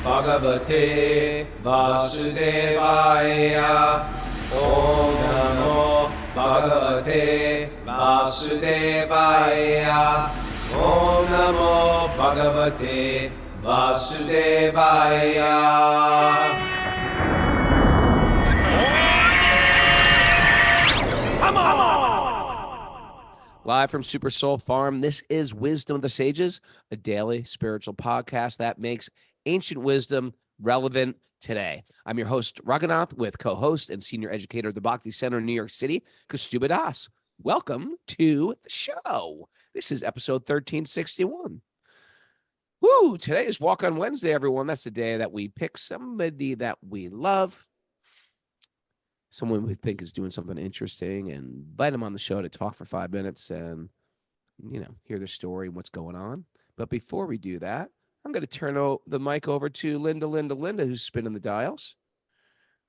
Bhagavate Vasudevaya. Om Namo Bhagavate Vasudevaya. Om Namo Bhagavate Vasudevaya. Live from Super Soul Farm, this is Wisdom of the Sages, a daily spiritual podcast that makes ancient wisdom relevant today. I'm your host, Raghunath, with co-host and senior educator of the Bhakti Center in New York City, Kaustubha. Welcome to the show. This is episode 1361. Woo! Today is Walk on Wednesday, everyone. That's the day that we pick somebody that we love, someone we think is doing something interesting, and invite them on the show to talk for 5 minutes and, hear their story and what's going on. But before we do that, I'm going to turn the mic over to Linda, who's spinning the dials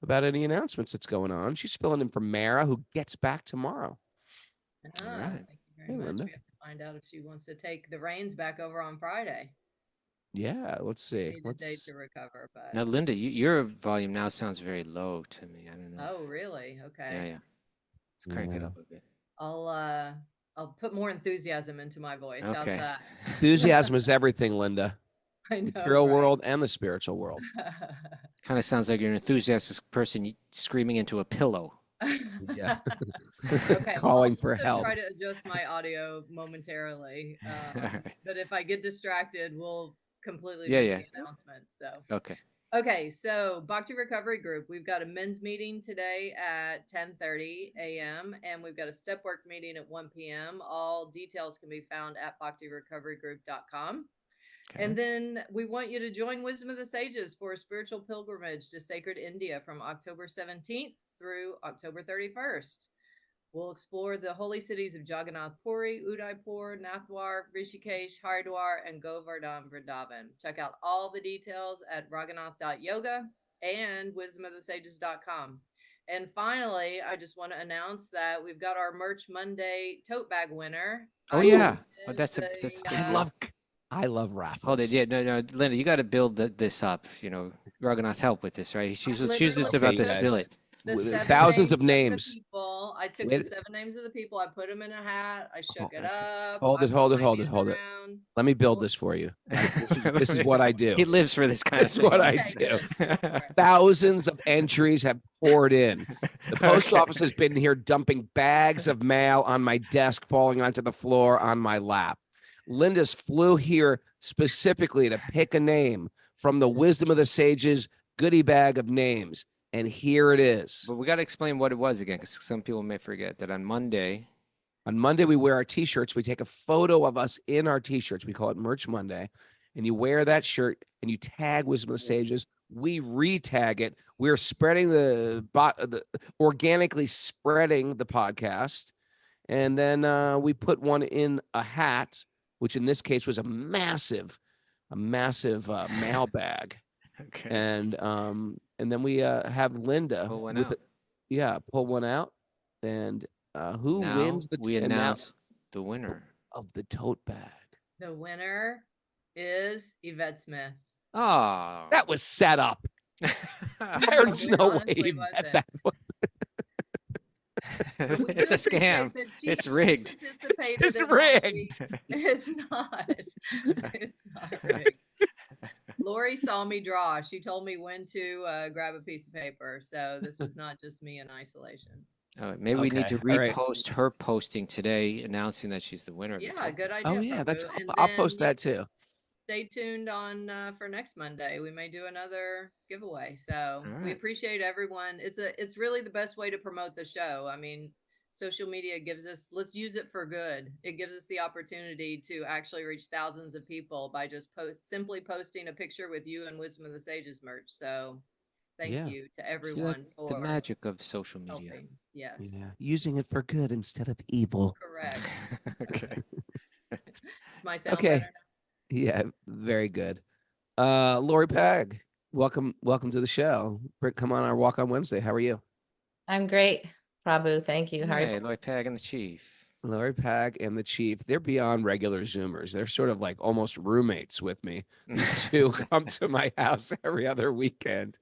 about any announcements that's going on. She's filling in for Mara, who gets back tomorrow. All right. Thank you very much. Linda. We have to find out if she wants to take the reins back over on Friday. Yeah, let's see. Need a day to recover, but now, Linda, your volume now sounds very low to me. I don't know. Oh, really? Okay. Yeah. Let's crank it up a bit. I'll put more enthusiasm into my voice. Okay. How's that? Enthusiasm is everything, Linda. I know, Material right? world and the spiritual world. Kind of sounds like you're an enthusiastic person screaming into a pillow. Yeah. Okay. Calling I'll for also help. Try to adjust my audio momentarily. Right. But if I get distracted, we'll completely Yeah, miss yeah. the announcement. So Okay. So Bhakti Recovery Group, we've got a men's meeting today at 10:30 a.m. and we've got a step work meeting at 1 p.m. All details can be found at bhaktirecoverygroup.com. Okay. And then we want you to join Wisdom of the Sages for a spiritual pilgrimage to sacred India from October 17th through October 31st. We'll explore the holy cities of Jagannath Puri, Udaipur, Nathdwar, Rishikesh, Haridwar, and Govardhan Vrindavan. Check out all the details at raghunath.yoga and wisdomofthesages.com. And finally, I just want to announce that we've got our Merch Monday tote bag winner. Oh, yeah. Oh, Is that's a, I love raffles. Hold it. Yeah, no, Linda, you got to build this up. Raghunath help with this, right? She's just about Okay, to guys. spill it. Thousands of names. I took the 7 names of the people. I put them in a hat. I shook it up. Hold it. around. Let me build this for you. This is what I do. He lives for this kind of This is thing. what I do. Thousands of entries have poured in. The post office has been here dumping bags of mail on my desk, falling onto the floor on my lap. Linda's flew here specifically to pick a name from the Wisdom of the Sages goodie bag of names. And here it is. But we got to explain what it was again, because some people may forget that on Monday, we wear our T-shirts. We take a photo of us in our T-shirts. We call it Merch Monday. And you wear that shirt and you tag Wisdom of the Sages. We re-tag it. We're spreading organically spreading the podcast. And then we put one in a hat, which in this case was a massive mail bag. okay, And then we have Linda pull one with out. pull one out. And who Now wins the we announced the winner of the tote bag? The winner is Yvette Smith. Oh, That was set up. There's no way honestly that's wasn't. that one. it's a scam. It's rigged. It's rigged. It's not. It's not rigged. Lori saw me draw. She told me when to grab a piece of paper. So this was not just me in isolation. All right, maybe we need to Okay, all right. repost her posting today announcing that she's the winner. Of the Yeah, tote good bag. idea. Oh yeah, that's Prabhu. And I'll then post that too. Stay tuned on for next Monday. We may do another giveaway. So All we right. appreciate everyone. It's really the best way to promote the show. I mean, social media gives us, let's use it for good. It gives us the opportunity to actually reach thousands of people by just simply posting a picture with you and Wisdom of the Sages merch. So thank you to See, everyone for the magic of social media. helping. Yes. Yeah, using it for good instead of evil. Correct. Okay. Does my sound Okay. better now? Yeah, very good. Lori Pag, welcome to the show. Come on our Walk on Wednesday. How are you? I'm great, Prabhu. Thank you. How are Hey, you? Lloyd Pag and the Chief. Lori Pack and the Chief, they're beyond regular Zoomers. They're sort of like almost roommates with me. These two come to my house every other weekend,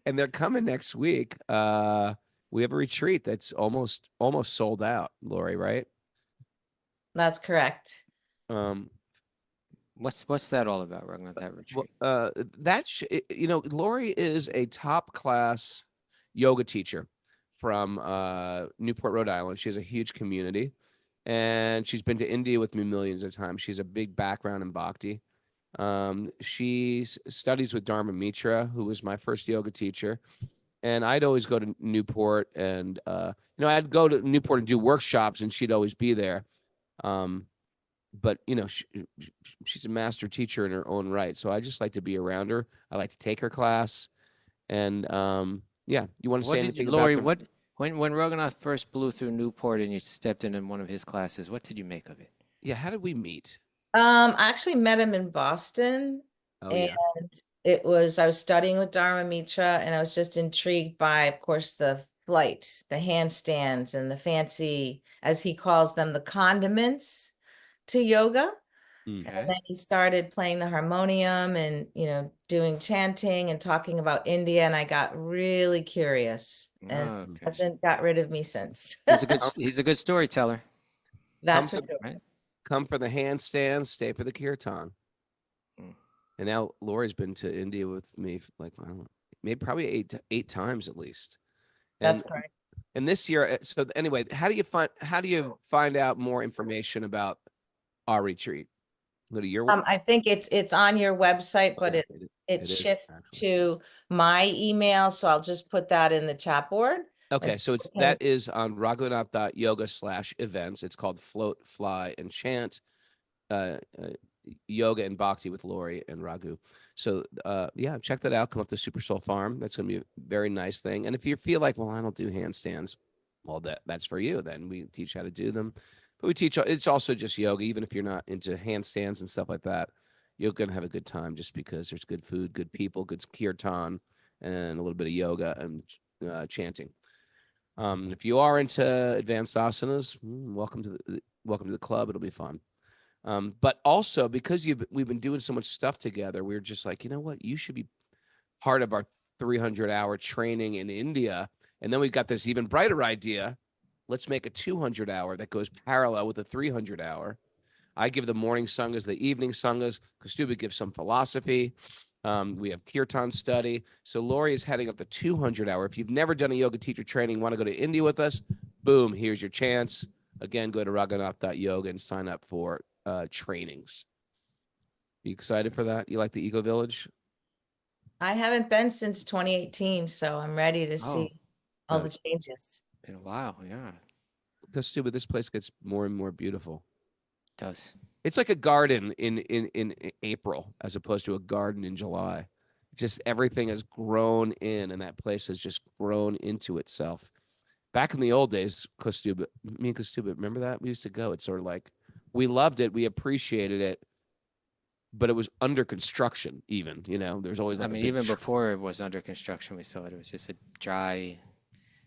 and they're coming next week. We have a retreat that's almost sold out, Lori, right? That's correct. Um, What's that all about, Raghunath, that retreat? Lori is a top class yoga teacher from Newport, Rhode Island. She has a huge community, and she's been to India with me millions of times. She's a big background in bhakti. She studies with Dharma Mitra, who was my first yoga teacher. And I'd always go to Newport, and I'd go to Newport and do workshops, and she'd always be there. But she's a master teacher in her own right, so I just like to be around her. I like to take her class, and yeah. You want to say anything Lori, about when Raghunath first blew through Newport and you stepped in one of his classes, what did you make of it? Yeah, how did we meet? I actually met him in Boston, Oh and yeah. I was studying with Dharma Mitra, and I was just intrigued by, of course, the flight, the handstands, and the fancy, as he calls them, the condiments to yoga. Okay. And then he started playing the harmonium and, doing chanting and talking about India. And I got really curious, and Okay. hasn't got rid of me since. He's a good storyteller. That's Come for sure. Right? Come for the handstand, stay for the kirtan. Mm. And now Lori's been to India with me, like, I don't know, maybe probably eight times at least. That's correct. And this year, so anyway, how do you find out more information about our retreat? Go to your I think it's on your website, but yeah, it is, shifts actually. to my email. So I'll just put that in the chat board. Okay, so people can- that is on raghunath.yoga/events. It's called Float, Fly, and Chant, yoga and bhakti with Lori and Raghu. So yeah, check that out. Come up to Super Soul Farm. That's gonna be a very nice thing. And if you feel like, well, I don't do handstands, well, that's for you. Then we teach how to do them. But we teach. It's also just yoga. Even if you're not into handstands and stuff like that, you're gonna have a good time just because there's good food, good people, good kirtan, and a little bit of yoga and chanting. If you are into advanced asanas, welcome to the club. It'll be fun. But also because we've been doing so much stuff together, we were just like, you know what, you should be part of our 300-hour training in India. And then we've got this even brighter idea. Let's make a 200-hour that goes parallel with a 300-hour. I give the morning sanghas, the evening sanghas. Kaustubha gives some philosophy. We have kirtan study. So Lori is heading up the 200-hour. If you've never done a yoga teacher training, want to go to India with us, boom, here's your chance. Again, go to raghunath.yoga and sign up for trainings. You excited for that? You like the Eco Village? I haven't been since 2018, so I'm ready to see all the changes. Been a while, yeah. Kaustubha, this place gets more and more beautiful. It does. It's like a garden in April as opposed to a garden in July. Just everything has grown in, and that place has just grown into itself. Back in the old days, Kaustubha, me and Kaustubha, remember that? We used to go. It's sort of like, we loved it. We appreciated it. But it was under construction even, there's always like even before it was under construction, we saw it. It was just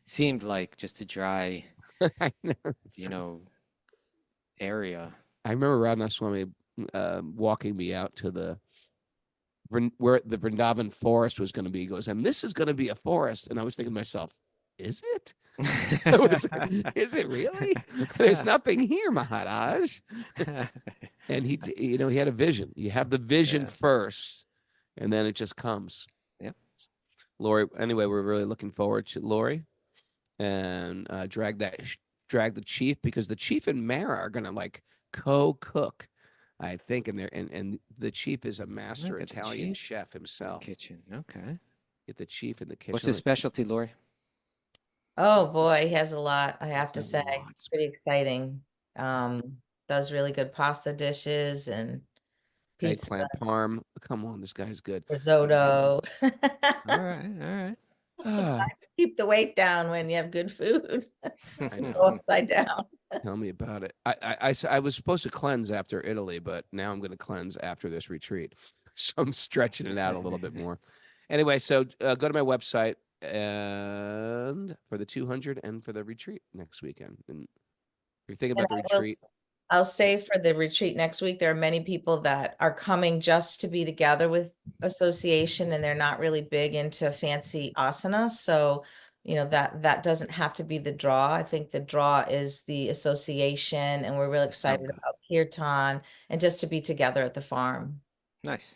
seemed like just a dry, I know. Area. I remember Raghunath Swami walking me out to where the Vrindavan forest was going to be. He goes, and this is going to be a forest. And I was thinking to myself, is it? Is it really? There's nothing here, Maharaj. And he had a vision. You have the vision first, and then it just comes. Yep. Lori, anyway, we're really looking forward to Lori and drag the chief, because the chief and Mara are gonna like co-cook, I think, and the chief is a master Italian chef himself. Kitchen, okay. Get the chief in the kitchen. What's his specialty, Lori? Oh boy, he has a lot, I have to Has say. lots. It's pretty exciting. Does really good pasta dishes and pizza, Eggplant parm. Come on, this guy's good. risotto. All right. Keep the weight down when you have good food. I know. Go upside down. Tell me about it. I was supposed to cleanse after Italy, but now I'm going to cleanse after this retreat. So I'm stretching it out a little bit more. Anyway, so go to my website and for the 200 and for the retreat next weekend. And you're thinking And about the I will retreat. I'll say for the retreat next week, there are many people that are coming just to be together with association, and they're not really big into fancy asana. So, that doesn't have to be the draw. I think the draw is the association, and we're really excited Okay. about kirtan and just to be together at the farm. Nice.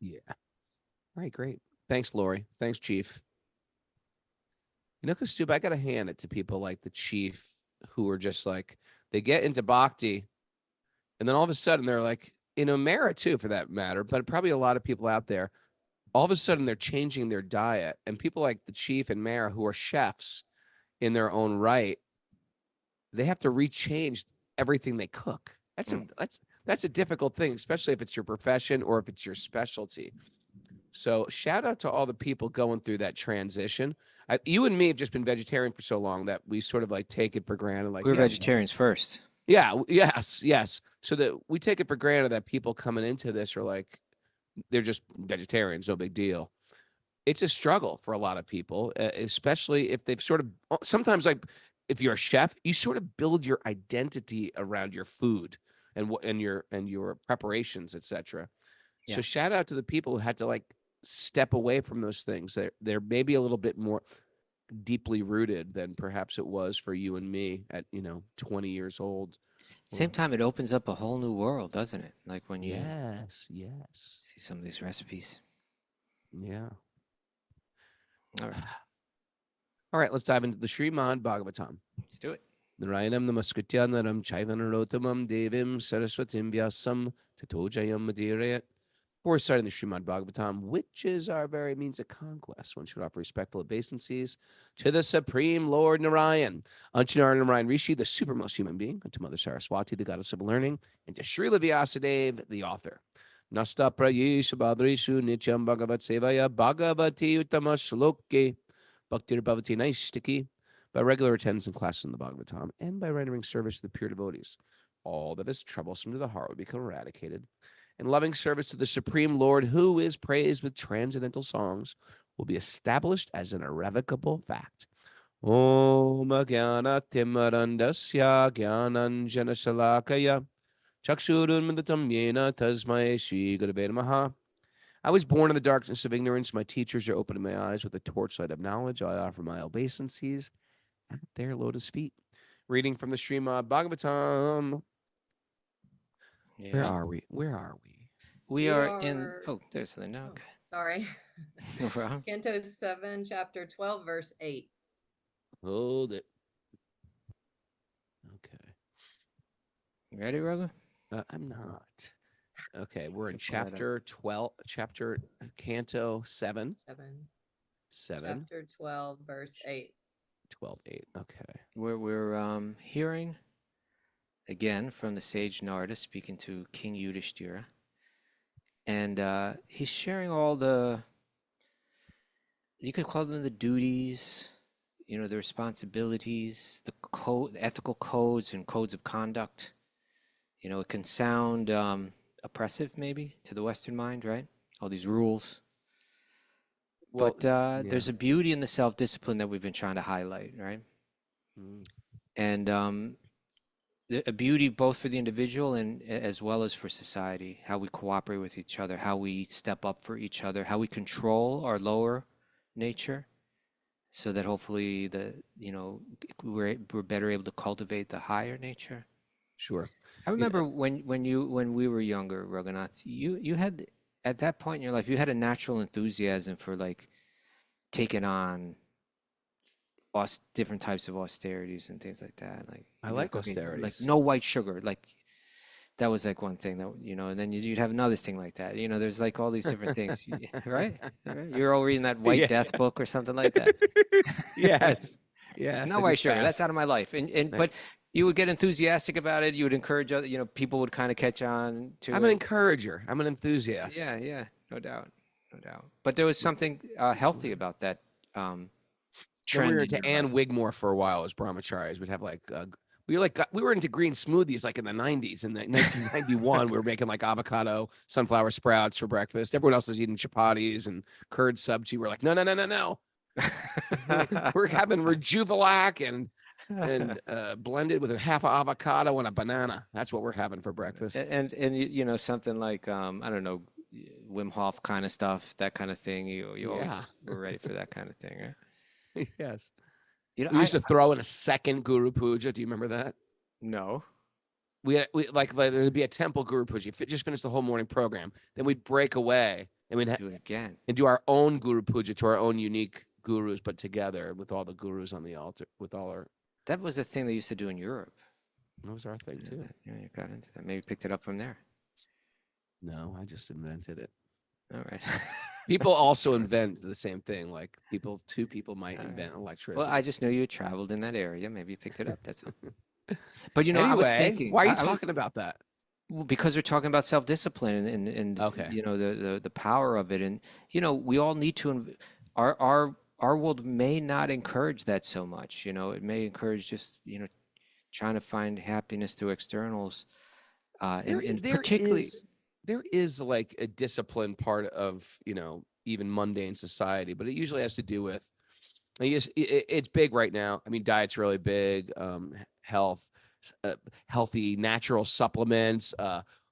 Yeah. All right, great. Thanks, Lori. Thanks, Chief. Kaustubha, I got to hand it to people like the Chief who are just like, they get into bhakti, and then all of a sudden they're like, Mara too, for that matter, but probably a lot of people out there, all of a sudden they're changing their diet. And people like the Chief and Mara, who are chefs in their own right, they have to rechange everything they cook. That's a difficult thing, especially if it's your profession or if it's your specialty. So shout out to all the people going through that transition. You and me have just been vegetarian for so long that we sort of like take it for granted. Like, We're yeah, vegetarians first. yeah, yes. So that we take it for granted that people coming into this are like, they're just vegetarians, no big deal. It's a struggle for a lot of people, especially if they've sort of sometimes, like, if you're a chef, you sort of build your identity around your food and your preparations, etc. Yeah. So shout out to the people who had to like step away from those things. They're maybe a little bit more deeply rooted than perhaps it was for you and me at 20 years old. Same time, it opens up a whole new world, doesn't it? Like when you Yes. see some of these recipes. Yeah. All right, All right, let's dive into the Srimad Bhagavatam. let's do it. Narayanam namaskritya naram chaiva narottamam devim saraswatim vyasam tato jayam madhirayat. Before starting the Srimad Bhagavatam, which is our very means of conquest, one should offer respectful obeisances to the Supreme Lord Narayan, unto Narayan Rishi, the supermost human being, unto Mother Saraswati, the goddess of learning, and to Srila Vyasadeva, the author. Nasta prayeshu badrishu nityam bhagavat sevaya bhagavati uttama shloke bhaktir bhavati naistiki, by regular attendance in classes in the Bhagavatam, and by rendering service to the pure devotees. All that is troublesome to the heart will become eradicated, and loving service to the Supreme Lord, who is praised with transcendental songs, will be established as an irrevocable fact. Om Jnana Timarandasya Jnananjana Shalakaya Chakshurun Midatam Yena Tasmai Shri Gurave Namaha. I was born in the darkness of ignorance. My teachers are opening my eyes with the torchlight of knowledge. I offer my obeisances at their lotus feet. Reading from the Srimad Bhagavatam. Yeah. Where are we? We are in. Oh, there's Linda. Oh, Okay. sorry. No problem. Canto 7, chapter 12, verse 8. Hold it. Okay. You ready, Raghu? I'm not. Okay, we're in Pull that up. chapter 12, Canto 7. 7. Chapter 12, verse 8. 12:8. Okay. We're hearing again from the sage Narada speaking to King Yudhishthira, and he's sharing all the, you could call them the duties, the responsibilities, the ethical codes and codes of conduct. It can sound oppressive maybe to the Western mind, right? All these rules. Well, But there's a beauty in the self-discipline that we've been trying to highlight, right? Mm. And a beauty both for the individual and as well as for society, how we cooperate with each other, how we step up for each other, how we control our lower nature, so that hopefully we're better able to cultivate the higher nature. Sure. I remember when we were younger, Raghunath, you had, at that point in your life, you had a natural enthusiasm for like taking on different types of austerities and things like that. Like I like austerities. like no white sugar. Like that was like one thing that and then you'd have another thing like that. There's like all these different things, right? You're all reading that White Death book or something like that. Yes. Yes. No white sugar. That's out of my life. But you would get enthusiastic about it. You would encourage other, people would kind of catch on to I'm an encourager. I'm an enthusiast. Yeah, no doubt. But there was something healthy about that Then trend. we were in into your Ann life. Wigmore for a while as brahmacharis. We'd have like we were into green smoothies like in the 90s. In 1991, we were making like avocado, sunflower sprouts for breakfast. Everyone else is eating chapatis and curd sabji. We're like, no. We're having Rejuvelac and and blended with a half a avocado and a banana. That's what we're having for breakfast. And you know, something like I don't know, Wim Hof kind of stuff, that kind of thing. You Yeah. always were ready for that kind of thing, right? Yes. You know, We used to throw in a second Guru Puja. Do you remember that? no. We like there'd be a temple Guru Puja. Just finished the whole morning program. Then we'd break away and we'd Do it again. and do our own Guru Puja to our own unique gurus, but together with all the gurus on the altar, with all our. That was a thing they used to do in Europe. That was our thing too. Yeah, you got into that. Maybe picked it up from there. No, I just invented it. All right. People also invent the same thing. Like two people might All right. invent electricity. Well, I just knew you traveled in that area. Maybe you picked it up. That's all. But you know, I was Anyway, thinking, why are you I was- talking about that? well, because we're talking about self-discipline and Okay. you know the power of it, and you know we all need to. Our world may not encourage that so much. You know, it may encourage just trying to find happiness through externals, and particularly. There is like a discipline part of even mundane society, but it usually has to do with. I guess it's big right now. I mean, diet's really big. Health, healthy natural supplements,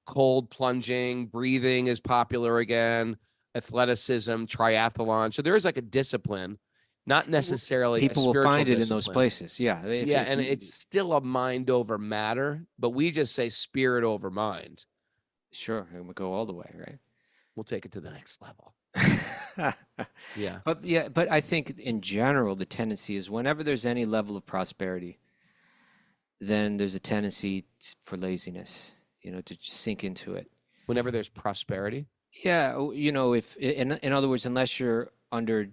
cold plunging, breathing is popular again. Athleticism, triathlon. So there is like a discipline, not necessarily a People will spiritual find it in those discipline. places. Yeah. Yeah, and it's still a mind over matter, but we just say spirit over mind. sure, and we go all the way, right? We'll take it to the next level. Yeah. But I think in general, the tendency is whenever there's any level of prosperity, then there's a tendency for laziness, to just sink into it. Whenever there's prosperity. Yeah, if in other words, unless you're under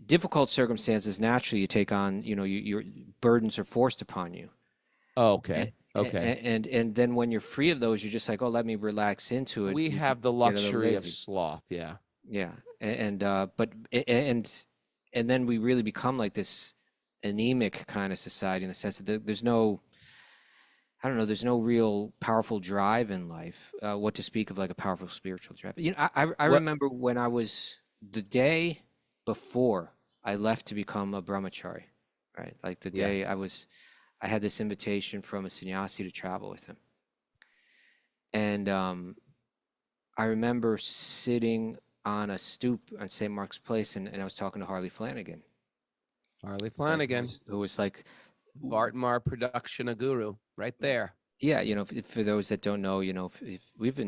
difficult circumstances, naturally you take on, your burdens are forced upon you. Oh, okay. Okay. And then when you're free of those, you're just like, oh, let me relax into it. We You have the get a little luxury of lazy. sloth. Yeah. Yeah, and then we really become like this anemic kind of society in the sense that there's no, I don't know, there's no real powerful drive in life. What to speak of like a powerful spiritual drive? I What? remember when I was the day before I left to become a brahmachari, right? Like the Yeah. day I had this invitation from a sannyasi to travel with him, and I remember sitting on a stoop on St. Mark's Place, and I was talking to Harley Flanagan, Harley right, Flanagan, who was like, Bartmar production a guru, right there. yeah, for those that don't know, if we've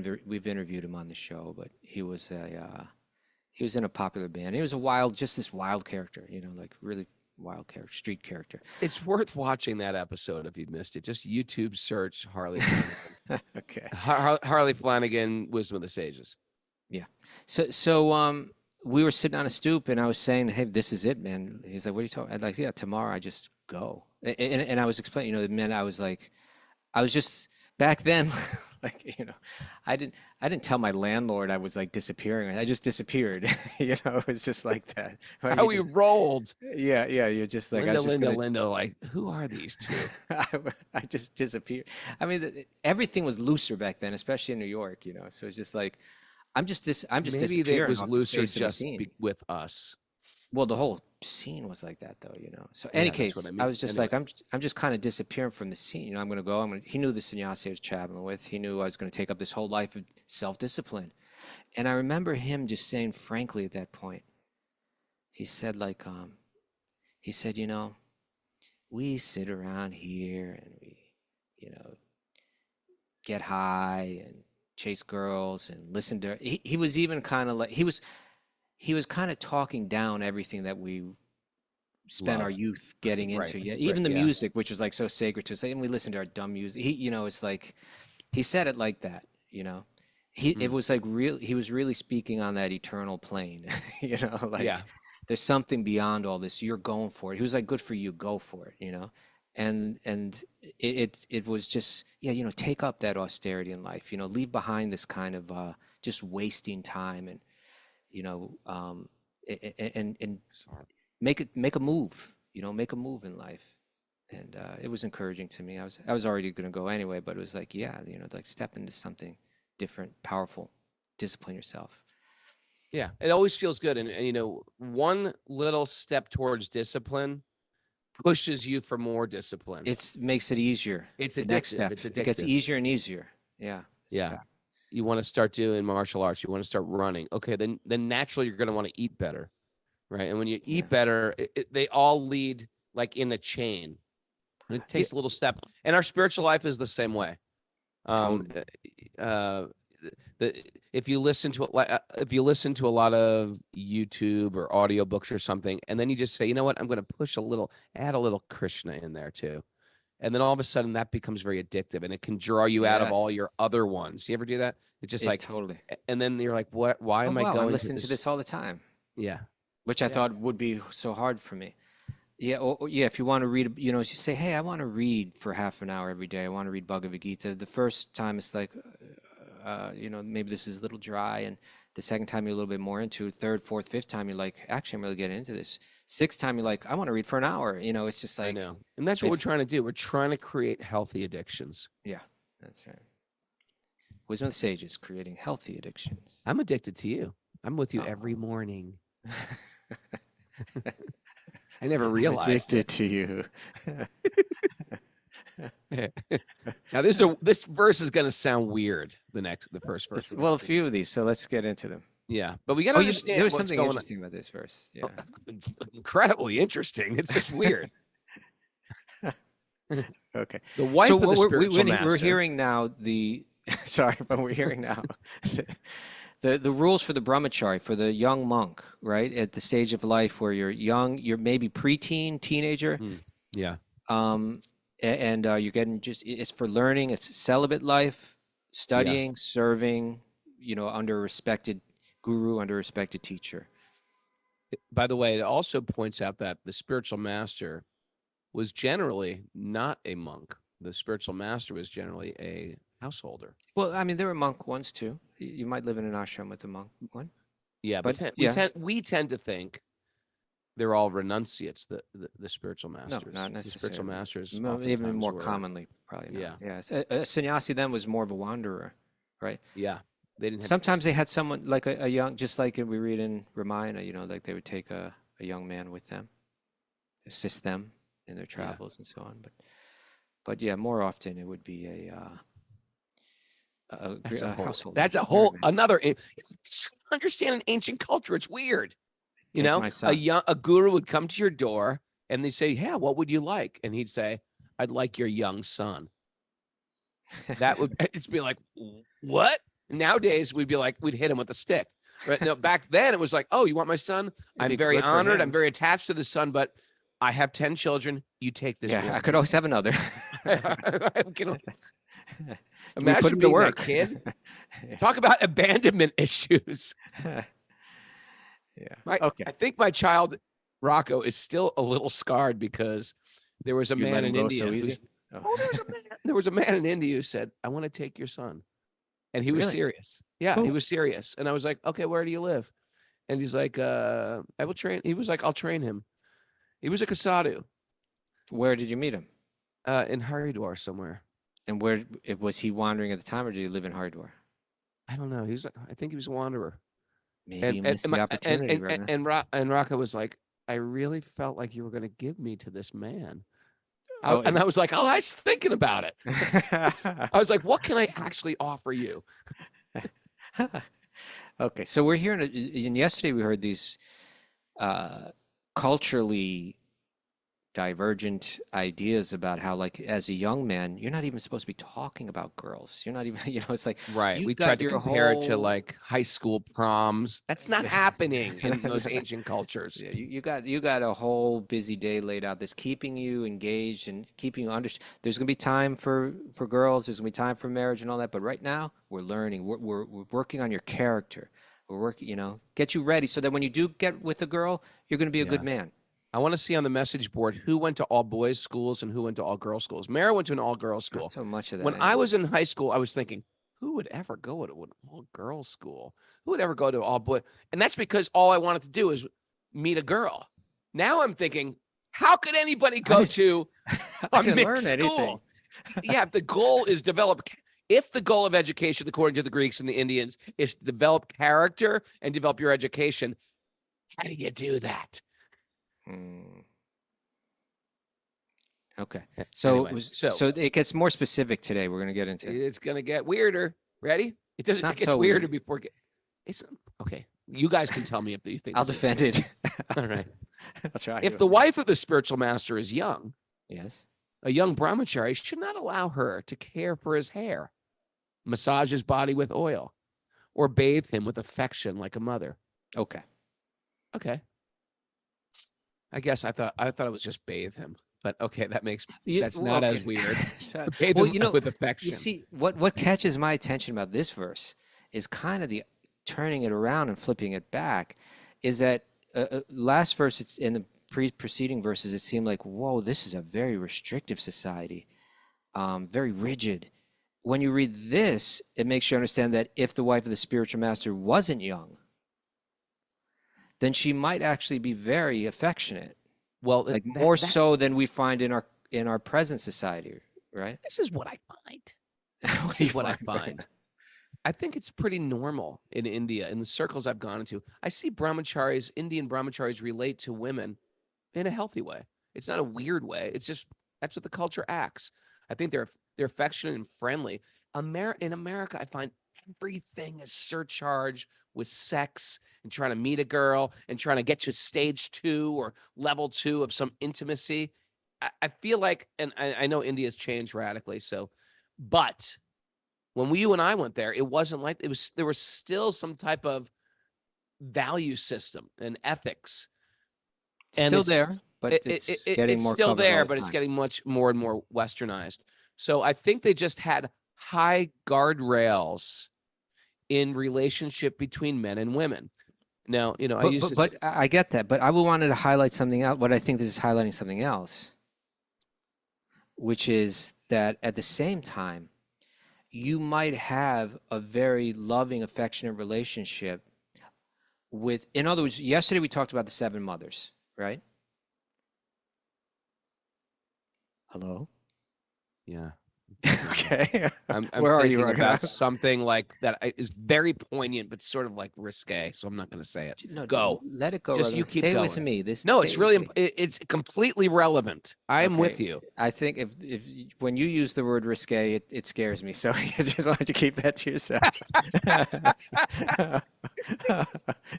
interviewed him on the show, but he was in a popular band. He was just this wild character, like really wild character, street character. It's worth watching that episode if you missed it. Just YouTube search Harley Flanagan. Okay. Harley Flanagan, Wisdom of the Sages. Yeah. So we were sitting on a stoop, and I was saying, "Hey, this is it, man." He's like, "What are you talking?" I'm like, "Yeah, tomorrow I just go." And I was explaining, man, I was just back then, like, I didn't tell my landlord I was like disappearing. I just disappeared. It was just like that. Right? How we rolled. Yeah, you're just like, I was just Linda, like, who are these two? I just disappeared. I mean, everything was looser back then, especially in New York, So it's just like, I'm just Maybe disappearing it was off the looser face of the just scene. with us. Well, the whole scene was like that, though, So, Yeah, any that's case, what I I mean. was just like, I'm just kind of disappearing from the scene. I'm gonna go. He knew the sannyasi I was traveling with. He knew I was gonna take up this whole life of self-discipline. And I remember him just saying, frankly, at that point, he said, like, we sit around here and we, get high and chase girls and listen to. He was even kind of like he was kind of talking down everything that we spent our Love. youth getting Right, into. Yeah, right, even the yeah. music, which was like so sacred to us, and we listened to our dumb music. It's like he said it like that. It was like real. He was really speaking on that eternal plane. Like Yeah. there's something beyond all this. You're going for it. He was like, good for you. Go for it. And it was just, yeah, take up that austerity in life. Leave behind this kind of just wasting time, and and make a move. Make a move in life. And it was encouraging to me. I was already going to go anyway, but it was like, yeah, like step into something different, powerful, discipline yourself. Yeah, it always feels good. And one little step towards discipline pushes you for more discipline. It makes it easier. It's the next addictive. step. It's It gets addictive. easier and easier. Yeah. it's a Yeah. fact. You want to start doing martial arts. You want to start running. Okay, then naturally you're going to want to eat better, right? And when you eat Yeah. better, they all lead like in a chain. And it takes a little step. And our spiritual life is the same way. Totally. If you listen to a lot of YouTube or audiobooks or something, and then you just say, you know what, I'm going to add a little Krishna in there too. And then all of a sudden that becomes very addictive and it can draw you out of all Yes. your other ones. You ever do that? It's just like, totally. and then you're like, what, why Oh, am I wow, going I'm listening to to this all the time, Yeah. which I Yeah. thought would be so hard for me. Yeah, or yeah, if you want to read, you know, you say, hey, I want to read for half an hour every day. I want to read Bhagavad Gita. The first time it's like, you know, maybe this is a little dry. And the second time you're a little bit more into it. Third, fourth, fifth time, you're like, actually, I'm really getting into this. Sixth time, you're like, I want to read for an hour. You know, it's just I like, know. And that's what we're trying to do. We're trying to create healthy addictions. yeah, that's right. Wisdom of the Sages, creating healthy addictions. I'm addicted to you. I'm with you Oh. every morning. I never I'm realized addicted to you. Now this verse is going to sound weird. The first verse. we're gonna Well, a read. few of these, so let's get into them. Yeah, but we got to Oh, understand there was what's something going interesting about this verse. Yeah. on. Incredibly interesting. It's just weird. Okay. The wife So of the what spiritual master. we're hearing now sorry, but we're hearing now the rules for the brahmachari, for the young monk, right? At the stage of life where you're young, you're maybe preteen, teenager. Yeah. And you're getting it's for learning, it's celibate life, studying, serving, you know, under a respected guru, under a respected teacher. By the way, it also points out that the spiritual master was generally not a monk. The spiritual master was generally a householder. Well, I mean, there were monk ones too. You might live in an ashram with a monk one. Yeah, But, but yeah. we tend to think they're all renunciates. The spiritual No, masters. not The spiritual necessarily. masters Even oftentimes more were, commonly, probably not. Yeah. Yeah. A sannyasi then was more of a wanderer, right? Yeah, they didn't. Sometimes they had someone like a young, just like we read in Ramayana, you know, like they would take a young man with them, assist them in their travels and so on. But yeah, more often it would be a household. That's a whole another. Understand an ancient culture. It's weird. You Take know, my son. a guru would come to your door and they say, "Yeah, what would you like?" And he'd say, "I'd like your young son." That would just be like, what? Nowadays we'd be like, we'd hit him with a stick. Right? No, back then it was like, oh, you want my son? It'd be I'm very good for honored. I'm him. very attached to the son, but I have 10 children. You take this Yeah, I one. could always have another. Imagine him to being work. that kid. Talk about abandonment issues. Yeah. I think my child Rocco is still a little scarred because there was a You let man him in go India. so easy? There was a man in India who said, "I want to take your son," and he was Really? serious. Yeah, Who? he was serious, and I was like, "Okay, where do you live?" And he's like, "I will train." He was like, "I'll train him." He was like a sadhu Where did you meet him? in Haridwar somewhere. And where was he wandering at the time, or did he live in Haridwar? I don't know. He was. I think he was a wanderer. Maybe you missed the opportunity, Raghunath. And Raka was like, "I really felt like you were going to give me to this man." Oh, And I was like, "Oh, I was thinking about it." I was like, "What can I actually offer you?" Okay, so we're hearing, and yesterday we heard these culturally divergent ideas about how, like, as a young man, you're not even supposed to be talking about girls. You're not even, you know, it's like, Right. you We got tried to your compare it to whole- like high school proms. That's not happening in those ancient cultures. Yeah, you got a whole busy day laid out that's keeping you engaged and keeping you there's gonna be time for girls, there's gonna be time for marriage and all that, but right now we're learning, we're working on your character. We're working, you know, get you ready so that when you do get with a girl, you're gonna be a good man. I want to see on the message board who went to all boys schools and who went to all girls schools. Mara went to an all girls school. Not so much of that When I anymore. was in high school, I was thinking, who would ever go to an all girls school? Who would ever go to all boy? And that's because all I wanted to do is meet a girl. Now I'm thinking, how could anybody go to I a didn't mixed learn anything. school? Yeah, if the goal is if the goal of education, according to the Greeks and the Indians, is to develop character and develop your education, how do you do that? Okay. A- So anyway, it was, so so it gets more specific today. We're going to get into. it's gonna get weirder. Ready? It doesn't. not It gets so weirder weird. before it's okay. You guys can tell me if you think I'll this is defend weird. it. All right. I'll try. If the wife of the spiritual master is young, Yes. a young brahmachari should not allow her to care for his hair, massage his body with oil, or bathe him with affection like a mother. Okay. Okay. I guess I thought it was just bathe him, but okay, that's Well, not okay. as weird. So, Bathe well, him with affection. you see, what catches my attention about this verse is kind of the turning it around and flipping it back. Is that last verse? It's in the preceding verses. It seemed like, whoa, this is a very restrictive society, very rigid. When you read this, it makes you understand that if the wife of the spiritual master wasn't young, then she might actually be very affectionate, Well, like more so than we find in our present society, right? this is what I find. What This do is you what I find, Raghunath? find. I think it's pretty normal in India, in the circles I've gone into. I see brahmacharis, Indian brahmacharis relate to women in a healthy way. It's not a weird way. It's just that's what the culture acts. I think they're affectionate and friendly. In America, I find everything is surcharged with sex and trying to meet a girl and trying to get to stage 2 or level 2 of some intimacy. I feel like, and I know India's changed radically. So, but when you and I went there, it wasn't like there was still some type of value system and ethics. And Still it's there, but it's getting it's more still covered all there, the but it's time. getting much more and more westernized. So I think they just had high guardrails in relationship between men and women. Now, I used to But I get that. But I wanted to highlight something else. What I think this is highlighting something else, which is that at the same time, you might have a very loving, affectionate relationship with, in other words, yesterday we talked about the 7 mothers, right? Hello? yeah. Okay. I'm Where are you, thinking about Raghunath? something like that is very poignant, but sort of like risque. So I'm not going to say it. No, Go. let it go, Just you Raghunath. keep Stay with going. me. No, it's Stay really, with me. it's completely relevant. I am with Okay. you. I think when you use the word risque, it scares me. So I just wanted to keep that to yourself.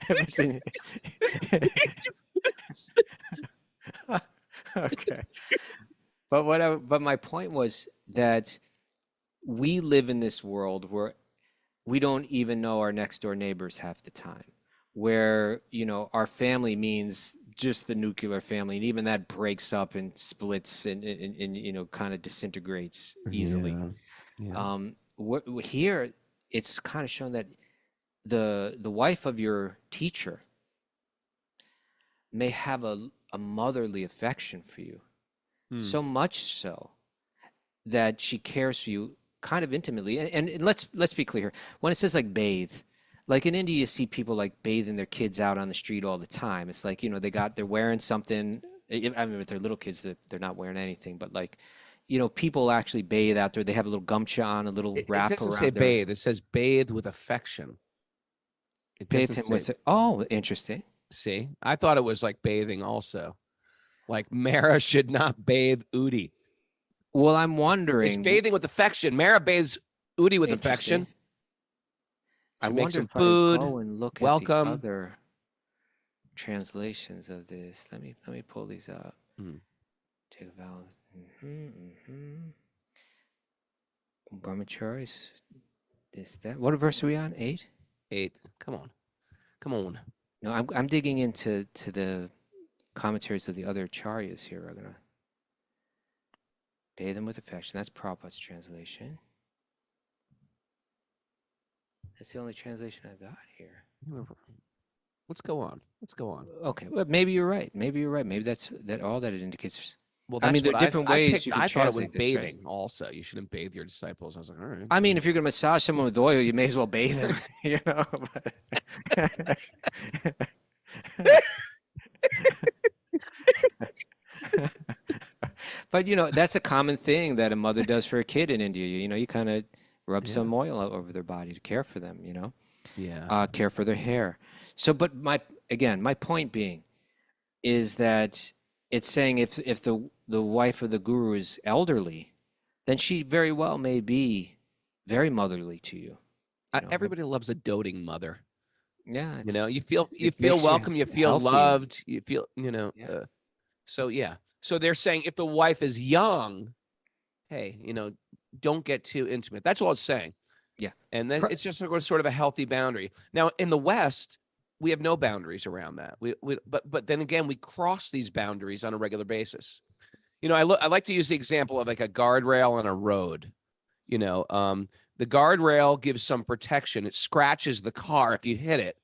If it's in- Okay. But my point was that we live in this world where we don't even know our next door neighbors half the time, where, our family means just the nuclear family, and even that breaks up and splits and kind of disintegrates easily. Yeah. Here, it's kind of shown that the wife of your teacher may have a motherly affection for you, so much so that she cares for you kind of intimately. And let's be clear. When it says like bathe, like in India, you see people like bathing their kids out on the street all the time. It's like, they're wearing something. I mean, with their little kids, they're not wearing anything, but like, people actually bathe out there. They have a little gumcha on, a little It wrap doesn't say around their bathe. It says bathe with affection. It bathe doesn't him say. with it. Oh, interesting. See, I thought it was like bathing also. Like Mara should not bathe Udi. Well, I'm It's wondering. bathing with affection. Mara bathes Udi with Interesting. affection. I She makes wonder him if I food. go and look at the Welcome. other translations of this. Let me pull these up. Mm. Take a vow. Brahmacharis. This, that. What verse are we on? 8? 8. Come on. No, I'm digging into the commentaries of the other acharyas here. I'm gonna bathe them with affection. That's Prabhupada's translation. That's the only translation I've got here. Let's go on. Okay, well, maybe you're right. Maybe that's all that it indicates. Well, I that's mean, there what are different ways you can I thought it was translate this, right? bathing also. You shouldn't bathe your disciples. I was like, all right. I mean, if you're gonna massage someone with oil, you may as well bathe them, But that's a common thing that a mother does for a kid in India. You kind of rub some oil over their body to care for them. Yeah. Care for their hair. So, but my point being is that it's saying if the wife of the guru is elderly, then she very well may be very motherly to you. You know, Everybody loves a doting mother. yeah, You know, you it feel makes you welcome, you feel healthy. loved, you feel, Yeah. so yeah. So they're saying if the wife is young, hey, don't get too intimate. That's all it's saying. Yeah. And then it's just sort of a healthy boundary. Now in the West, we have no boundaries around that. But then again, we cross these boundaries on a regular basis. I like to use the example of like a guardrail on a road. The guardrail gives some protection. It scratches the car if you hit it,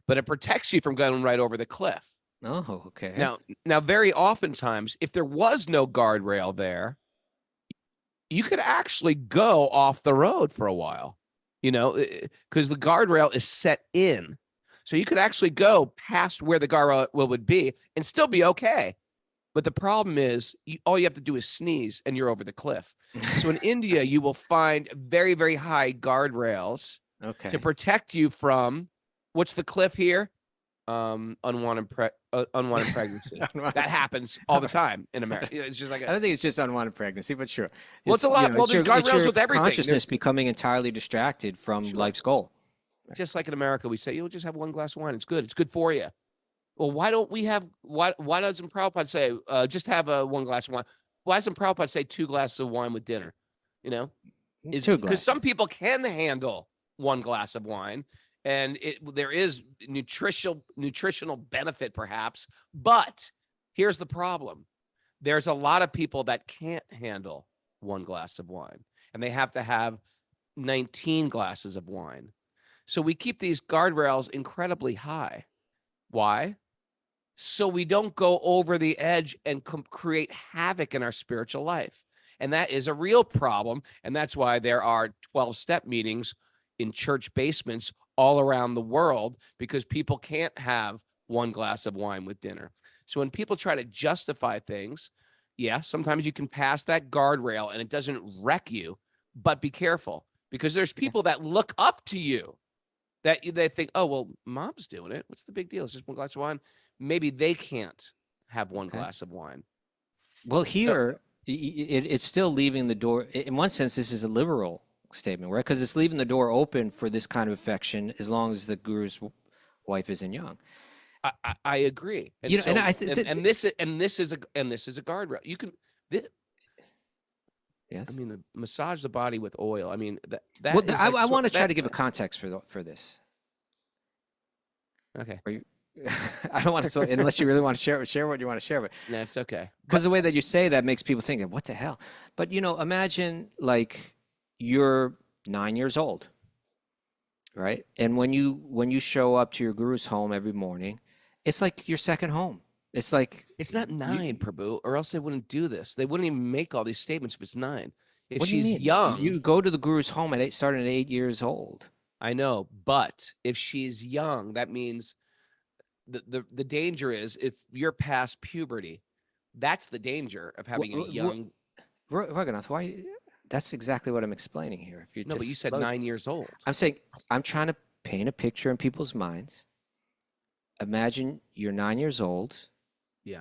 but it protects you from going right over the cliff. Oh, okay. Now, very oftentimes, if there was no guardrail there, you could actually go off the road for a while, because the guardrail is set in. So you could actually go past where the guardrail would be and still be okay. But the problem is all you have to do is sneeze and you're over the cliff. So in India, you will find very, very high guardrails Okay. to protect you from, what's the cliff here? Unwanted pregnancy. That happens all the time in America. It's just like I don't think it's just unwanted pregnancy, but sure. Well, it's a lot. Well, there's guardrails with everything. Consciousness becoming entirely distracted from life's goal. Just like in America, we say you'll just have one glass of wine. It's good. It's good for you. Well, why don't we have? Why doesn't Prabhupada say just have one glass of wine? Why doesn't Prabhupada say 2 glasses of wine with dinner? Because some people can handle 1 glass of wine, and there is nutritional benefit perhaps. But here's the problem: there's a lot of people that can't handle 1 glass of wine, and they have to have 19 glasses of wine. So we keep these guardrails incredibly high. Why? So we don't go over the edge and create havoc in our spiritual life. And that is a real problem. And that's why there are 12-step meetings in church basements all around the world, because people can't have 1 glass of wine with dinner. So when people try to justify things, yeah, sometimes you can pass that guardrail and it doesn't wreck you, but be careful, because there's people that look up to you that they think, oh, well, mom's doing it. What's the big deal? It's just 1 glass of wine. Maybe they can't have 1 glass of wine. Well, here, it's still leaving the door. In one sense, this is a liberal statement, right? Because it's leaving the door open for this kind of affection as long as the guru's wife isn't young. I agree. And You know, so, and this is a guardrail. You can, yes. I mean, massage the body with oil. I mean, Well, I want to try to give a context for this. Okay. I don't want to, unless you really want to share what you want to share, but That's okay. Because the way that you say that makes people think, what the hell? But imagine like you're 9 years old, right? And when you show up to your guru's home every morning, it's like your second home. It's like it's not 9, Prabhu, or else they wouldn't do this. They wouldn't even make all these statements if it's 9. If what do you she's mean? young, You go to the guru's home starting at 8 years old. I know, but if she's young, that means the danger is if you're past puberty. That's the danger of having a young. Raghunath, why? That's exactly what I'm explaining here. If you No, but you said 9 years old. I'm saying I'm trying to paint a picture in people's minds. Imagine you're 9 years old,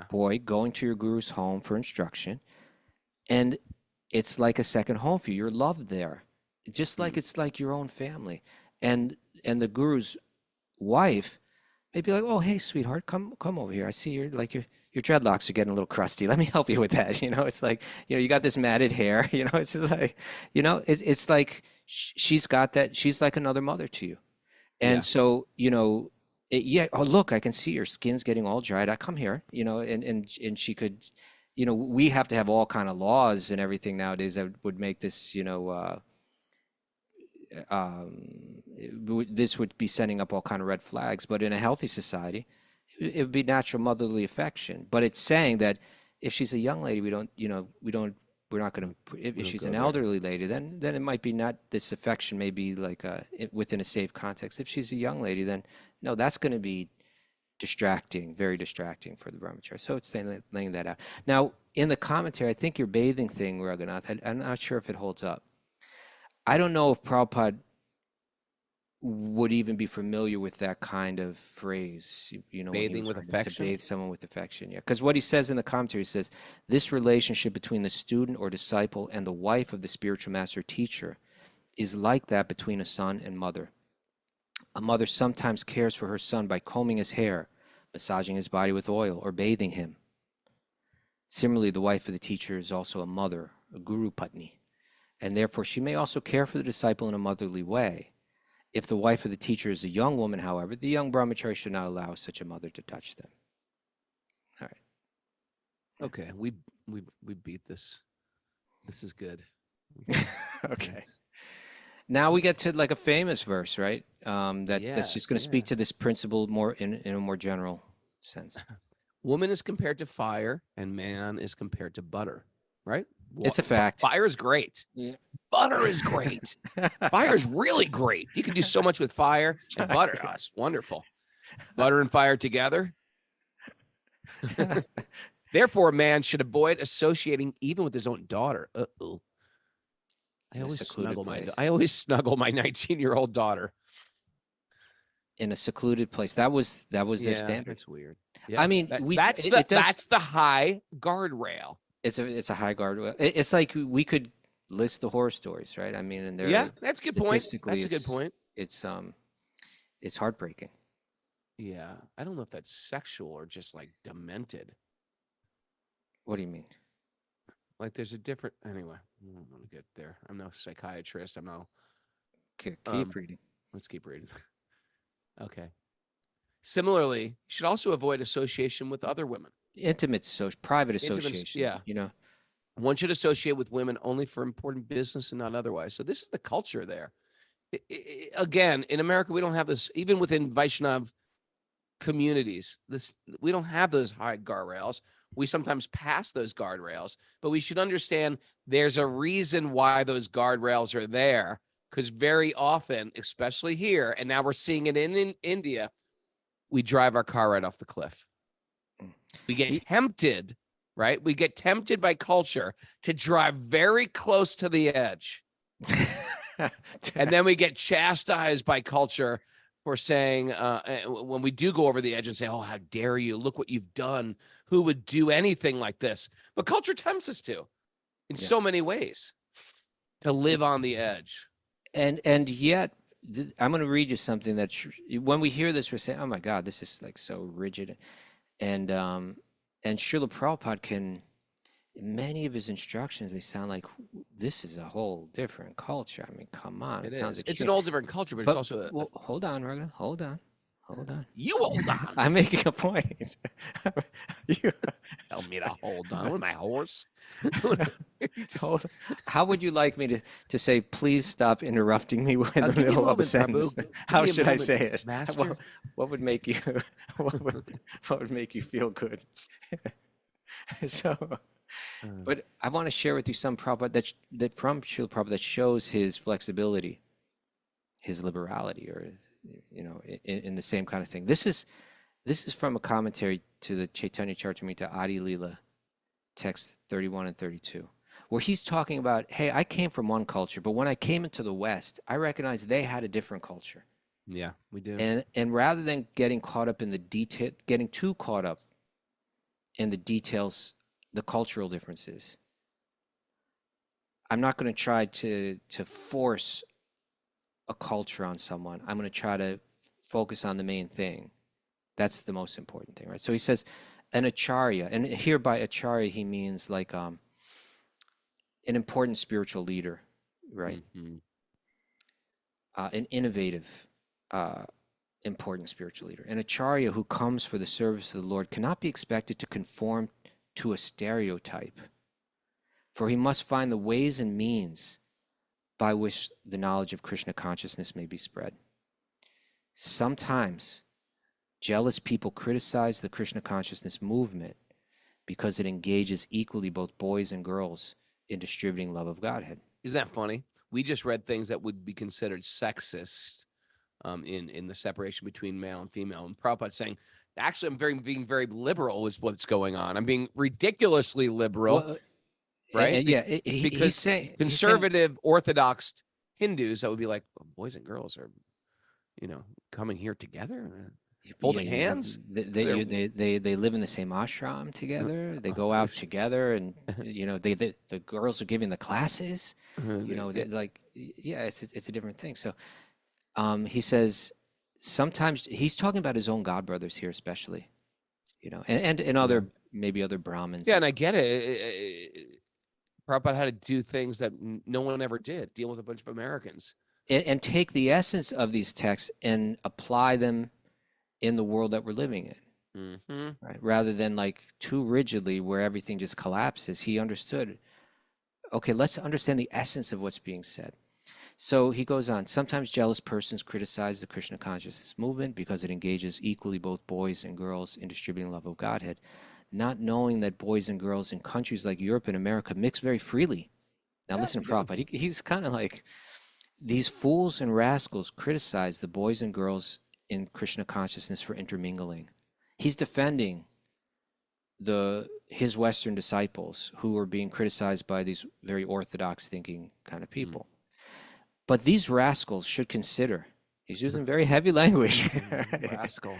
boy, going to your guru's home for instruction, and it's like a second home for you. You're loved there, just like it's like your own family. And the guru's wife may be like, "Oh, hey, sweetheart, come over here. I see your dreadlocks are getting a little crusty. Let me help you with that." It's like, you got this matted hair. It's just like, it's like she's got that. She's like another mother to you. And so, oh, look, I can see your skin's getting all dried. I come here, and she could, we have to have all kind of laws and everything nowadays that would make this, this would be setting up all kind of red flags. But in a healthy society, it would be natural motherly affection. But it's saying that if she's a young lady, we're not going to. If she's an elderly lady, then it might be not this affection. Maybe like within a safe context. If she's a young lady, then no, that's going to be distracting, very distracting for the brahmachari. So it's laying that out. Now in the commentary, I think your bathing thing, Raghunath, I'm not sure if it holds up. I don't know if Prabhupada would even be familiar with that kind of phrase, when he Bathing was with writing, affection? to bathe someone with affection. Yeah, because what he says in the commentary, he says, this relationship between the student or disciple and the wife of the spiritual master teacher is like that between a son and mother. A mother sometimes cares for her son by combing his hair, massaging his body with oil, or bathing him. Similarly, the wife of the teacher is also a mother, a guru patni, and therefore she may also care for the disciple in a motherly way. If the wife of the teacher is a young woman, however, the young brahmachari should not allow such a mother to touch them. All right. Okay, we beat this. This is good. Okay. Yes. Now we get to like a famous verse, right? That's just going to speak to this Yes. principle more in a more general sense. Woman is compared to fire, and man is compared to butter. Right? It's a fact. Fire is great. Yeah. Butter is great. Fire is really great. You can do so much with fire and butter. Oh, it's wonderful. Butter and fire together. Therefore, a man should avoid associating even with his own daughter. Uh-oh. I In a always secluded snuggle place. I always snuggle my 19-year-old daughter. In a secluded place. That was their standard. That's weird. Yeah. I mean, that's the high guardrail. It's a high guard. It's like we could list the horror stories, right? I mean, and they're That's a good point. statistically, That's a good point. It's heartbreaking. Yeah, I don't know if that's sexual or just like demented. What do you mean? Like there's a different. Anyway, I don't want to get there. I'm no psychiatrist. I'm no. Keep reading. Let's keep reading. Okay. Similarly, you should also avoid association with other women. Private association. Yeah. One should associate with women only for important business and not otherwise. So this is the culture there. Again, in America, we don't have this, even within Vaishnav communities. We don't have those high guardrails. We sometimes pass those guardrails, but we should understand there's a reason why those guardrails are there. Because very often, especially here, and now we're seeing it in India, we drive our car right off the cliff. We get tempted, right? We get tempted by culture to drive very close to the edge. And then we get chastised by culture for saying, when we do go over the edge and say, oh, how dare you? Look what you've done. Who would do anything like this? But culture tempts us to, in so many ways, to live on the edge. And yet, I'm going to read you something that when we hear this, we're saying, oh my God, this is like so rigid. And Srila Prabhupada can, in many of his instructions, they sound like this is a whole different culture. I mean, come on. It sounds is. It's an all different culture, but it's also hold on, Raghunath. Hold on. You hold on. I'm making a point. You tell me to hold on. What am I, a horse? Hold on. How would you like me to say, please stop interrupting me in the middle of a sentence? How should I say it? Master? What would make you what would make you feel good? So but I want to share with you some Prabhupada that from Srila Prabhupada that shows his flexibility, his liberality, or in the same kind of thing. This is from a commentary to the Chaitanya Charitamrita Adi Leela, text 31 and 32, where he's talking about, hey, I came from one culture, but when I came into the West, I recognized they had a different culture. Yeah, we do. And rather than getting caught up in the detail, getting too caught up in the details, the cultural differences, I'm not going to try to force a culture on someone. I'm going to try to focus on the main thing. That's the most important thing, right? So he says an acharya, and here by acharya he means like an important spiritual leader, right? Mm-hmm. An innovative, important spiritual leader. An acharya who comes for the service of the Lord cannot be expected to conform to a stereotype, for he must find the ways and means by which the knowledge of Krishna consciousness may be spread. Sometimes jealous people criticize the Krishna consciousness movement because it engages equally both boys and girls in distributing love of Godhead. Isn't that funny? We just read things that would be considered sexist in the separation between male and female. And Prabhupada saying, actually, I'm being very liberal with what's going on. I'm being ridiculously liberal. Well, right? He's saying conservative Orthodox Hindus that would be like, well, boys and girls are coming here together, Yeah, holding hands. They're- they live in the same ashram together. They go out together, and the girls are giving the classes. They're like, yeah, it's a different thing. So he says sometimes he's talking about his own god brothers here, especially, and other maybe other Brahmins. Yeah, and I get it. Prabhupada had to do things that no one ever did, deal with a bunch of Americans. And take the essence of these texts and apply them in the world that we're living in, right? Rather than like too rigidly where everything just collapses. He understood, okay, let's understand the essence of what's being said. So he goes on, sometimes jealous persons criticize the Krishna consciousness movement because it engages equally both boys and girls in distributing love of Godhead, not knowing that boys and girls in countries like Europe and America mix very freely. Now listen to Prabhupada. He's kind of like, these fools and rascals criticize the boys and girls in Krishna consciousness for intermingling. He's defending his Western disciples who are being criticized by these very orthodox thinking kind of people. But these rascals should consider, he's using very heavy language. Rascal.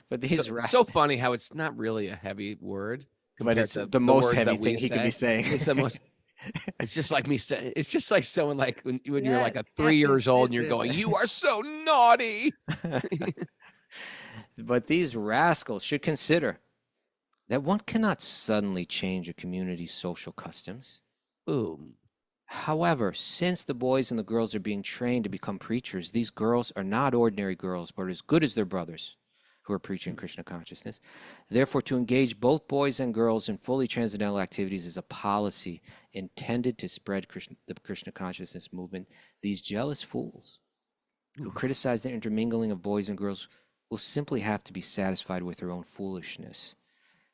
But these so funny how it's not really a heavy word. But it's to the most words heavy that we thing he could be say. saying. It's the most. It's just like me saying. It's just like someone like when you're Yeah, like a I 3 years think old and this you're going, is- "You are so naughty." But these rascals should consider that one cannot suddenly change a community's social customs. Boom. However, since the boys and the girls are being trained to become preachers, these girls are not ordinary girls, but as good as their brothers who are preaching Krishna consciousness. Therefore, to engage both boys and girls in fully transcendental activities is a policy intended to spread the Krishna consciousness movement. These jealous fools who criticize the intermingling of boys and girls will simply have to be satisfied with their own foolishness,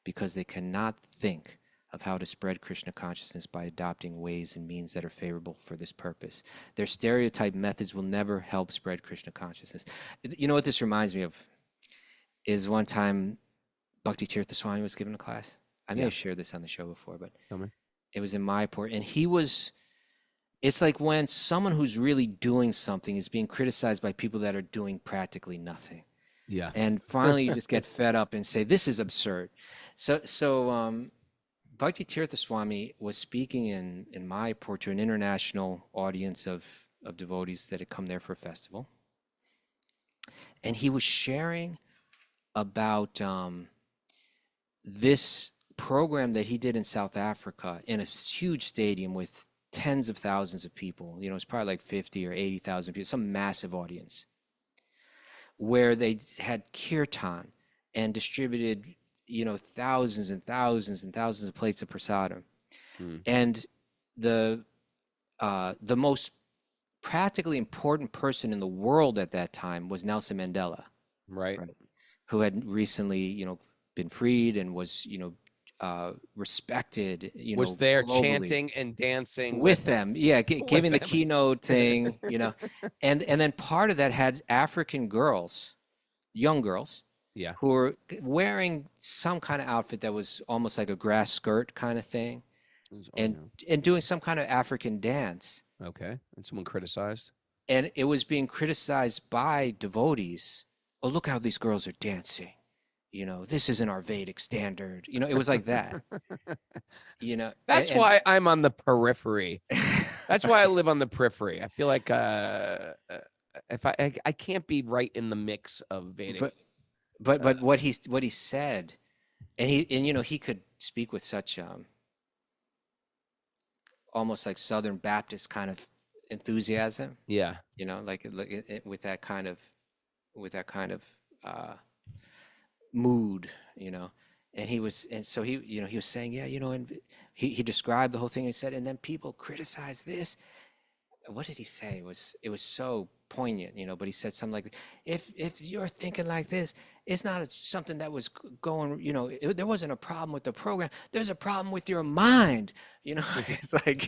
because they cannot think of how to spread Krishna consciousness by adopting ways and means that are favorable for this purpose. Their stereotype methods will never help spread Krishna consciousness. You know what this reminds me of is one time Bhakti Tirtha Swami was giving a class. I may have shared this on the show before, but it was in Mayapur, and it's like when someone who's really doing something is being criticized by people that are doing practically nothing. Yeah. And finally you just get fed up and say, this is absurd. So Bhakti Tirtha Swami was speaking in Mayapur to an international audience of devotees that had come there for a festival. And he was sharing about this program that he did in South Africa in a huge stadium with tens of thousands of people. It's probably like 50 or 80,000 people, some massive audience, where they had kirtan and distributed thousands and thousands and thousands of plates of prasadam. And the most practically important person in the world at that time was Nelson Mandela, Right. who had recently been freed and was respected, was there globally, chanting and dancing with them, giving the them. keynote thing, and then part of that had African girls, young girls, who were wearing some kind of outfit that was almost like a grass skirt kind of thing, and doing some kind of African dance. Okay. And someone criticized. And it was being criticized by devotees. Oh, look how these girls are dancing. This isn't our Vedic standard. It was like that. That's why I'm on the periphery. That's why I live on the periphery. I feel like if I can't be right in the mix of Vedic. But what he said, and he could speak with such almost like Southern Baptist kind of enthusiasm. Yeah. Like with that kind of mood, and so he was saying, and he described the whole thing. He said, and then people criticize this. What did he say? It was so poignant, but he said something like, if you're thinking like this, it's not something that was going, there wasn't a problem with the program. There's a problem with your mind. It's like,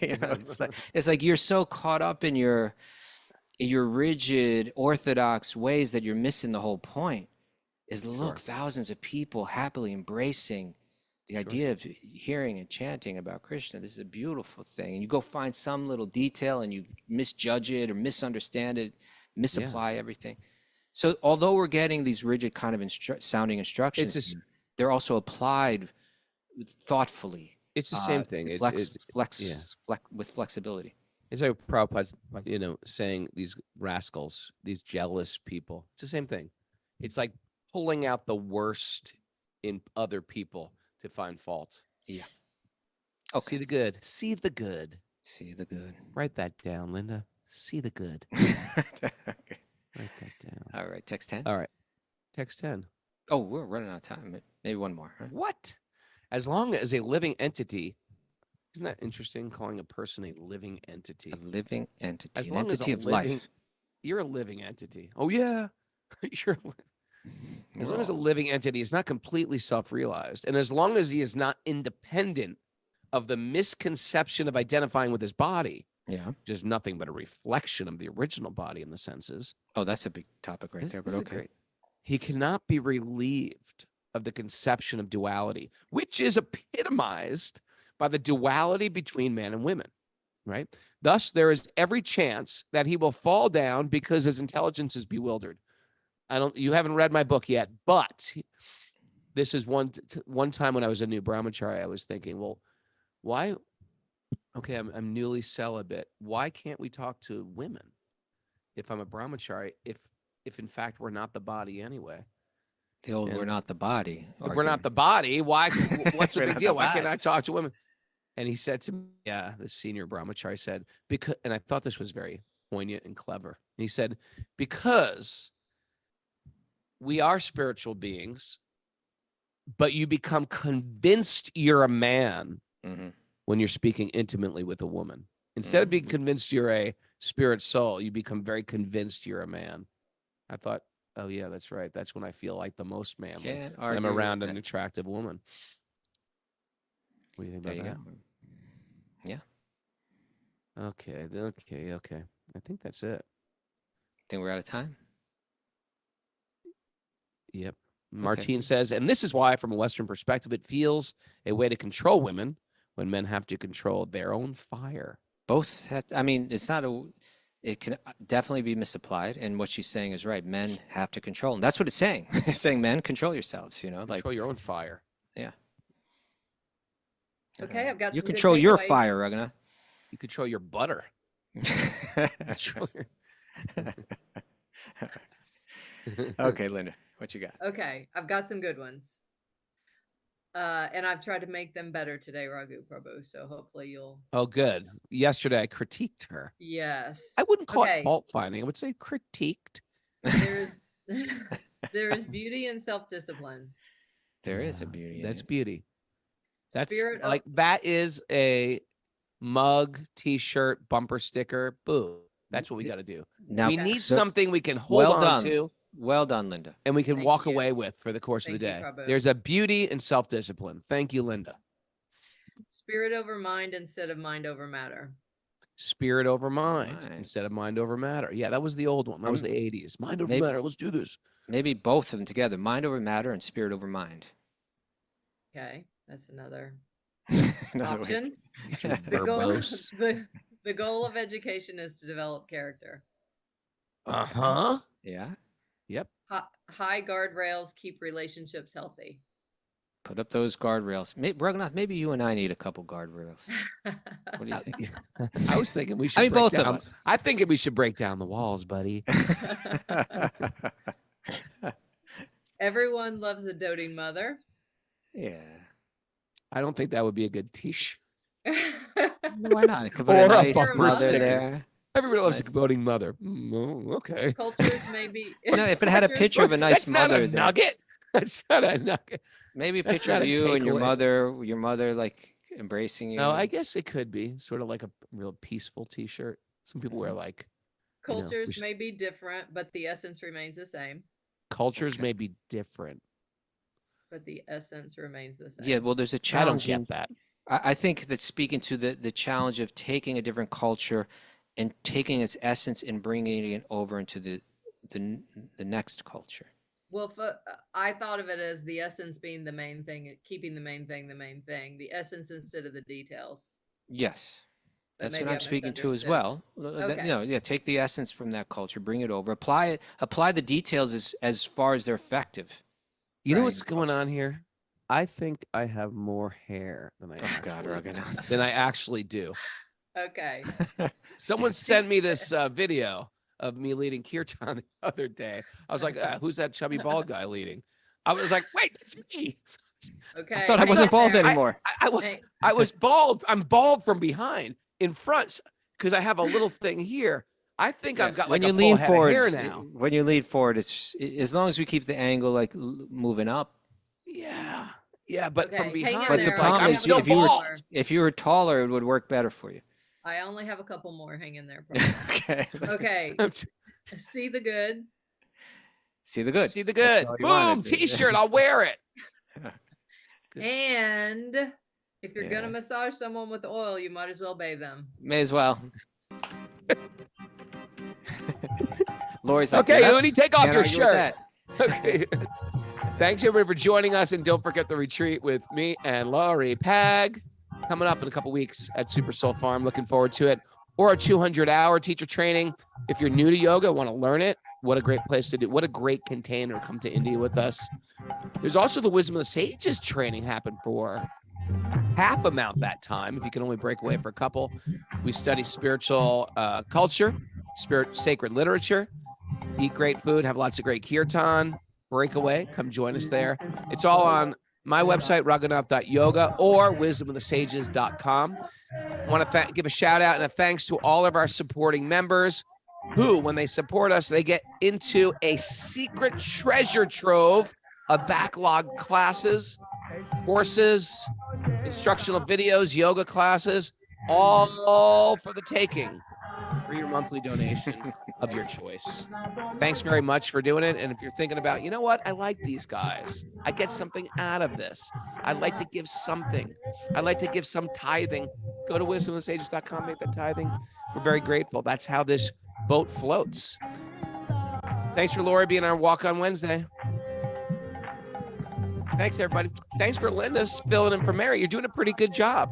it's like you're so caught up in your rigid orthodox ways that you're missing the whole point. Look, thousands of people happily embracing the idea of hearing and chanting about Krishna. This is a beautiful thing. And you go find some little detail and you misjudge it or misunderstand it, misapply everything. So although we're getting these rigid kind of sounding instructions, It's just, they're also applied thoughtfully, it's the same thing. Yeah. with flexibility. It's like Prabhupada, saying these rascals, these jealous people. It's the same thing. It's like pulling out the worst in other people to find fault. Yeah. See Okay. the good. See the good. See the good. Write that down, Linda. See the good. Okay. Write that down. All right. Text 10. All right. Text 10. Oh, we're running out of time. Maybe one more. Right? What? As long as a living entity, isn't that interesting? Calling a person a living entity. A living entity. As An long as entity a of living, life. you're a living entity. Oh yeah, you're. As long as a We're all- living entity is not completely self-realized, and as long as he is not independent of the misconception of identifying with his body, Yeah. which is nothing but a reflection of the original body in the senses. Oh, that's a big topic right there. But This is okay. great. He cannot be relieved of the conception of duality, which is epitomized by the duality between men and women, right? Thus, there is every chance that he will fall down because his intelligence is bewildered. You haven't read my book yet, but this is one time when I was a new brahmachari, I was thinking, well, why? Okay, I'm newly celibate. Why can't we talk to women if I'm a brahmachari? If in fact we're not the body anyway. The old we're And not the body. If we're not the body, why? What's the We're big not deal? the Why can't body. I talk to women? And he said to me, yeah, the senior brahmachari said, because, and I thought this was very poignant and clever. He said, because we are spiritual beings, but you become convinced you're a man Mhm. when you're speaking intimately with a woman. Instead of being convinced you're a spirit soul, you become very convinced you're a man. I thought, oh yeah, that's right. That's when I feel like the most manly. Can't When I'm argue with around that. an attractive woman. What do you think There about you that? go. Yeah. Okay. I think that's it. Think we're out of time. Yep. Martine says, and this is why, from a Western perspective, it feels a way to control women when men have to control their own fire. Both had, I mean, it's not a, it can definitely be misapplied. And what she's saying is right. Men have to control. And that's what it's saying. It's saying men control yourselves, like, Control your own fire. yeah. Okay, I've got You some good control your takeaways. fire, Raghunath. You control your butter. Control your... Okay, Linda, what you got? Okay, I've got some good ones. And I've tried to make them better today, Raghu Prabhu. So hopefully you'll. Oh, good. Yesterday I critiqued her. Yes. I wouldn't call Okay. it fault finding. I would say critiqued. There is beauty in self-discipline. There is a beauty. That's in it. beauty. That's Spirit of- like that is a mug, t-shirt, bumper sticker. Boo. That's what we got to do. Now, we need so- something we can hold well on done. to Well done, Linda. and we can Thank walk you. away with for the course of the Thank you, day. Prabhu. There's a beauty in self-discipline. Thank you, Linda. Spirit over mind instead of mind over matter. Spirit over mind Mind. instead of mind over matter. Yeah, that was the old one. That was the 80s. Mind over maybe- matter. Let's do this. Maybe both of them together. Mind over matter and spirit over mind. Okay, that's another Another way. option. You're The goal, verbose. the goal of education is to develop character. Uh-huh. Yeah. Yep. High guardrails keep relationships healthy. Put up those guardrails. Raghunath, maybe you and I need a couple guardrails. What do you think? I was thinking we should I mean, break both down, of us. I think we should break down the walls, buddy. Everyone loves a doting mother. Yeah. I don't think that would be a good t-shirt. Why not? It could put Or a a nice bumper mother sticker. there. Everybody loves Nice. a doting mother. Oh, okay. Cultures may be. No, if it had a cultures- picture of a nice That's not mother a there. nugget. That's not a nugget. Maybe a That's picture not of a you and takeaway. your mother like embracing you. No, I guess it could be sort of like a real peaceful t-shirt. Some people wear like Cultures should- may be different, but the essence remains the same. cultures Okay. may be different. But the essence remains the same. Yeah, well, there's a I don't challenge get in that. I think that's speaking to the challenge of taking a different culture and taking its essence and bringing it over into the next culture. Well, I thought of it as the essence being the main thing, keeping the main thing the main thing, the essence instead of the details. Yes. That's maybe what I'm I speaking to as misunderstood. well. Okay. Yeah, take the essence from that culture, bring it over, apply the details as far as they're effective. You know Right. what's going on here? I think I have more hair than I Oh God, actually Raghunath. than I actually do. Okay. Someone sent me this video of me leading kirtan the other day. I was like, who's that chubby bald guy leading? I was like, wait, that's me. Okay. I thought I hang wasn't in bald there. anymore. I was bald. I'm bald from behind. In front, because I have a little thing here. I think I've got like when a you full lean head forward, of hair now. when you lean forward, as long as we keep the angle like moving up. Yeah. Yeah, but from Okay, hang in behind, But the there. it's like problem I'm is, still if you were bald. if you were taller, it would work better for you. I only have a couple more. Hang in there. Prabhupada. Okay. Okay. See the good. See the good. See the That's good. all you wanted Boom, to- T-shirt. I'll wear it. Good. And if you're Yeah. gonna massage someone with oil, you might as well bathe them. May as well. Lori's like, Okay, "Yep, Uni, take off can't your argue with shirt. that." Okay. Thanks everybody for joining us, and don't forget the retreat with me and Laurie Pag coming up in a couple weeks at Super Soul Farm. Looking forward to it. Or a 200-hour teacher training. If you're new to yoga, want to learn it, what a great place to do. What a great container to come to India with us. There's also the Wisdom of the Sages training happen for half amount that time. If you can only break away for a couple, we study spiritual culture, sacred literature, eat great food, have lots of great kirtan. Break away, come join us there. It's all on my website, raghunath.yoga, or wisdomofthesages.com. I want to give a shout out and a thanks to all of our supporting members who, when they support us, they get into a secret treasure trove of backlog classes, courses, instructional videos, yoga classes, all for the taking for your monthly donation of your choice. Thanks very much for doing it. And if you're thinking about, you know what, I like these guys, I get something out of this, I'd like to give something, I'd like to give some tithing, go to wisdomofthesages.com, make that tithing. We're very grateful. That's how this boat floats. Thanks for Lori being our walk on Wednesday. Thanks, everybody. Thanks for Linda filling in for Mary. You're doing a pretty good job.